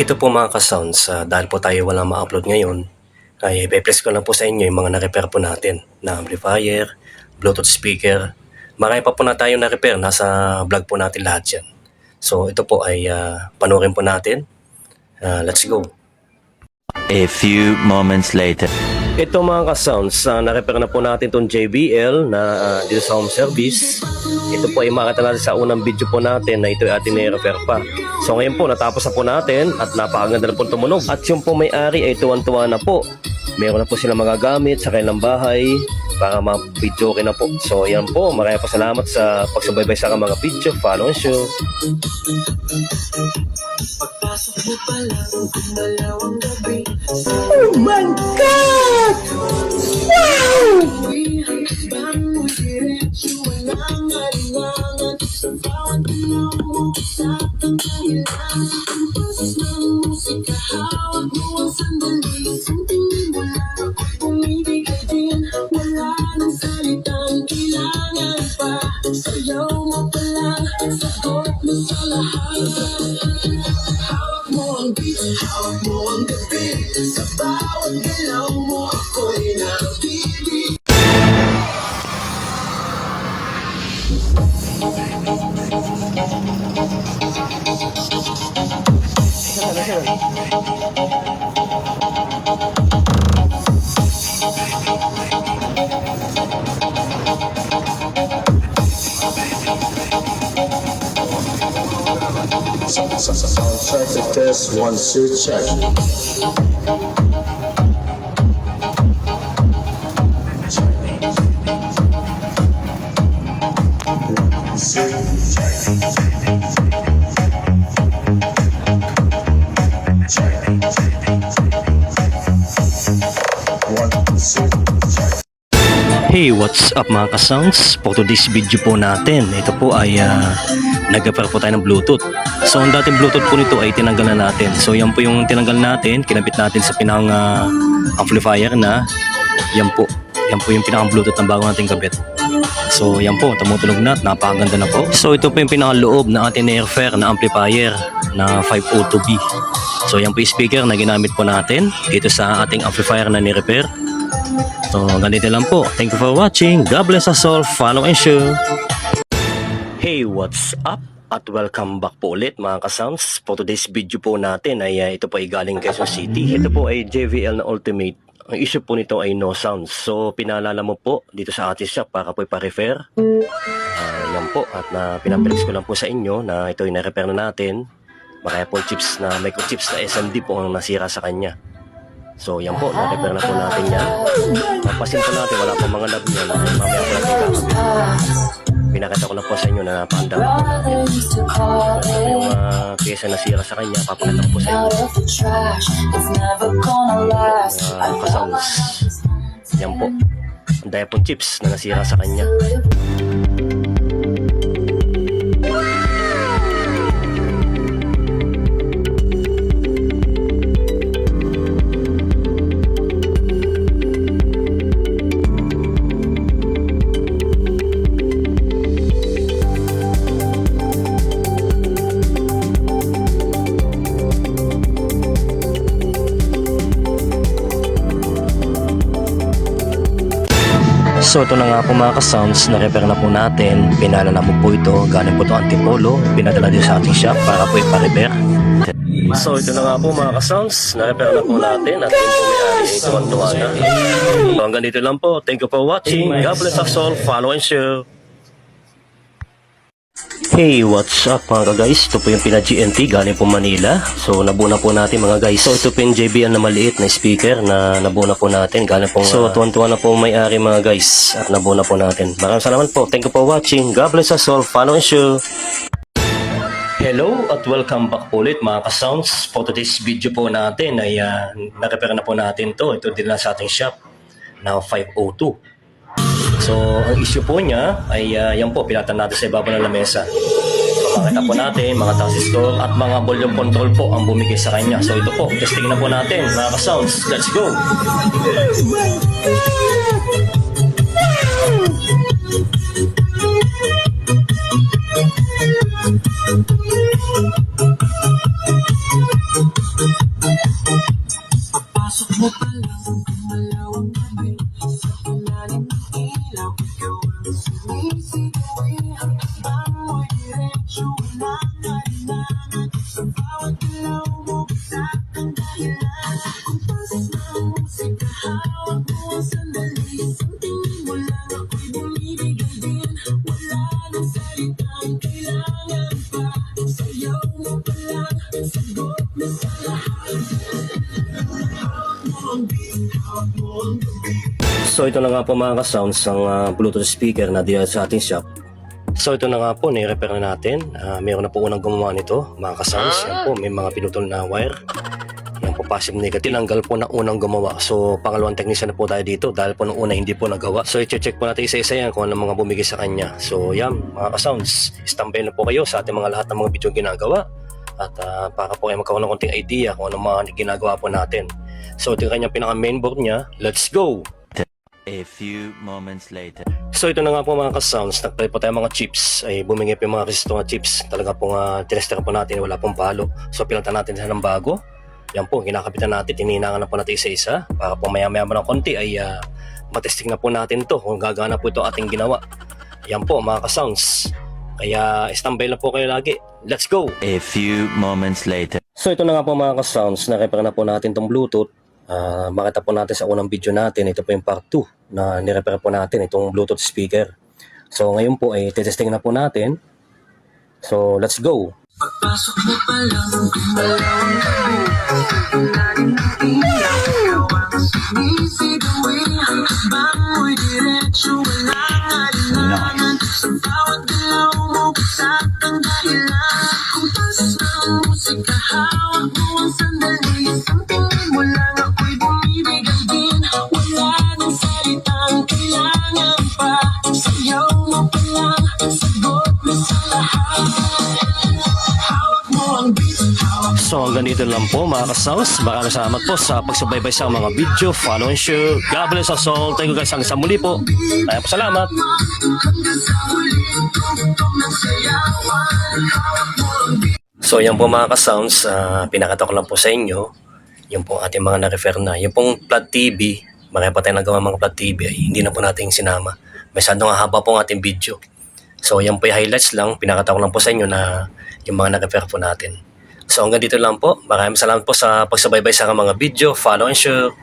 Ito po mga ka-sounds, dahil po tayo walang ma-upload ngayon, ay ipe-press ko lang po sa inyo yung mga na-repair po natin na amplifier, Bluetooth speaker. Marami pa po na tayo na-repair, nasa vlog po natin lahat yan. So ito po ay panoorin po natin. Let's go! A few moments later. Ito mga ka-sounds, na-repair na po natin itong JBL na dito sa home service. Ito po ay makita natin sa unang video po natin na ito ay ating na-repair pa. So ngayon po natapos na po natin at napakaganda na po tumunog. At yung po may-ari ay tuwan-tuwa na po. Meron na po silang magagamit sa kanilang bahay para ma-video na po. So yan po, maraming po salamat sa pagsubaybay sa mga video. Follow and show. Pagpasok mo pa lang, gumalaw ang gabi. Oh my God! Wow! Bang mo diretso, walang alinlangan. Sa bawat galaw mo, sa kailangan. Ang boses ng musika, hawak mo ang sandali. Isang tingin mo lang, bumibigay din. Wala nang salitang kailangan pa. Sayaw mo pa lang, sagot mo sa lahat. Hawak mo ang beat, hawak mo ang gabi. Sa bawat galaw mo, ako'y nabibig. Sound check, test, 1, 2, check. Hey, what's up mga ka-sounds? For today's video po natin, ito po ay nag-repair po tayo ng Bluetooth. So ang dating Bluetooth po nito ay tinanggal na natin. So yan po yung tinanggal natin, kinabit natin sa pinakang amplifier na yan po yung pinakang Bluetooth ng bago nating kabit. So yan po, tumutunog na at napakaganda na po. So ito po yung pinaka-loob ng ating na-repair na amplifier na 502B. So yan po yung speaker na ginamit po natin dito sa ating amplifier na ni-repair. So ganito lang po. Thank you for watching. God bless us all. Follow and share. Hey, what's up? At welcome back po ulit mga ka-sounds. For today's video po natin ay ito po ay galing Quezon City. Ito po ay JBL na Ultimate. Ang issue po nito ay no sounds. So pinaalala mo po dito sa ating shop para po ipa-repair. Yan po. At pinapalex ko lang po sa inyo na ito ay na-repair na natin. Makaya po chips na microchips na SMD po ang nasira sa kanya. So yan po, na-repair na po natin yan. Papasin po natin, wala po mga knob yan. Mamaya po natin kakabit. Pinakita ko lang po sa inyo na napakanda po. Yung pyesa na sira sa kanya, papakita ko po sa inyo. Kasounds. Yan po. Ang daya pong chips na nasira sa kanya. So ito na nga po mga ka-sounds, na-repair na po natin. Pinalala mo po ito, galing po ito Antipolo. Pinadala din sa ating shop para po ipa-repair. So ito na nga po mga ka-sounds, na-repair na po natin. At yung po may-ari ito ang tuwa na. So hanggang dito lang po. Thank you for watching. God bless us all. Follow and share. Hey, what's up mga guys? Ito po yung pina-GNT galing po Manila. So nabuo na po natin mga guys. So ito po yung JBL na maliit na speaker na nabuo na po natin galing po. So tuwan-tuwa na po may-ari mga guys at nabuo na po natin. Maraming salamat po. Thank you for watching. God bless us all. Follow and share. Hello at welcome back po ulit mga ka-sounds. For today's video po natin ay na-repair na po natin to. Ito din na sa ating shop na 502. So, ang issue po niya ay yan po, pinatan natin sa ibabaw ng lamesa. So, makita po natin, mga transistor at mga volume control po ang bumigay sa kanya. So, ito po, testing na po natin, mga ka-sounds. Let's go! Oh my God. Papasok mo pa lang, gumalaw ang gabi. Sa ilalim ng ilaw, ikaw ang sumisigawi. Ang takbang mo'y diretso, walang alinlangan. Sa bawat galaw mo, bitak ang dahilan. Kumpas ng musika, hawak mo ang sandali. Isang tingin mo lang, ako'y bumibigay din. Wala nang salitang kailangan pa. Sayaw mo pa lang, sagot na sa lahat. So ito na nga po mga ka-sounds ang Bluetooth speaker na diyan sa ating shop. So ito na nga po, nire-repair na natin. Mayroon na po unang gumawa nito mga ka-sounds. Yan po, may mga pinutol na wire. Yan po, positive negative. Tinanggal po na unang gumawa. So pangalawang technician na po tayo dito dahil po nung una hindi po nagawa. So i-check po natin isa-isa yan kung ano mga bumigay sa kanya. So yan mga ka-sounds, standby na po kayo sa ating mga lahat ng mga video ginagawa. At para po kayo magkaroon ng konting idea kung ano mga ginagawa po natin. So ito yung kanyang pinaka mainboard niya. Let's go! A few moments later. So ito na nga po mga ka-sounds, nagtry po tayo mga chips. Ay bumingi po yung mga resistor na chips. Talaga pong tinester po natin, wala pong palo. So pinalitan natin siya ng bago. Yan po, kinakapitan natin, tininangan na po natin isa-isa. Para po maya-maya ng konti ay matesting na po natin to kung gagana po ito ating ginawa. Yan po mga ka-sounds. Kaya standby lang po kayo lagi. Let's go! A few moments later. So ito na nga po mga ka-sounds, na-repair na po natin tong Bluetooth. Makita po natin sa unang video natin, ito po yung part 2 na nirepair po natin itong Bluetooth speaker. So ngayon po ay testing na po natin. So let's go! Pagpasok mo pa lang, gumalaw ang gabi. Sa ilalim ng ilaw, ikaw ang sumisigawi. Ang takbang mo'y diretso, walang alinlangan. Sa bawat galaw mo, bitak ang dahilan. Kumpas ng musika, hawak mo ang sandali. Isang tingin mo lang, ako'y bumibigay din. Wala nang salitang kailangan pa. Sayaw mo pa lang, sagot na sa lahat. So hanggang dito lang po mga ka-sounds. Maraming salamat po sa pagsubaybay sa mga video. Follow and share. God bless us all. Thank you guys hanggang sa muli po. Maraming po salamat. So yan po mga ka-sounds, pinakita ko lang po sa inyo yung po ating mga na-refer na. Yung pong flat TV, marami pa tayong nagawa mga flat TV ay hindi na po natin sinama. Masyadong haba po ang ating video. So yan po yung highlights lang, pinakita ko lang po sa inyo na yung mga na-refer po natin. So hanggang dito lang po. Maraming salamat po sa pagsubaybay sa mga video. Follow and share.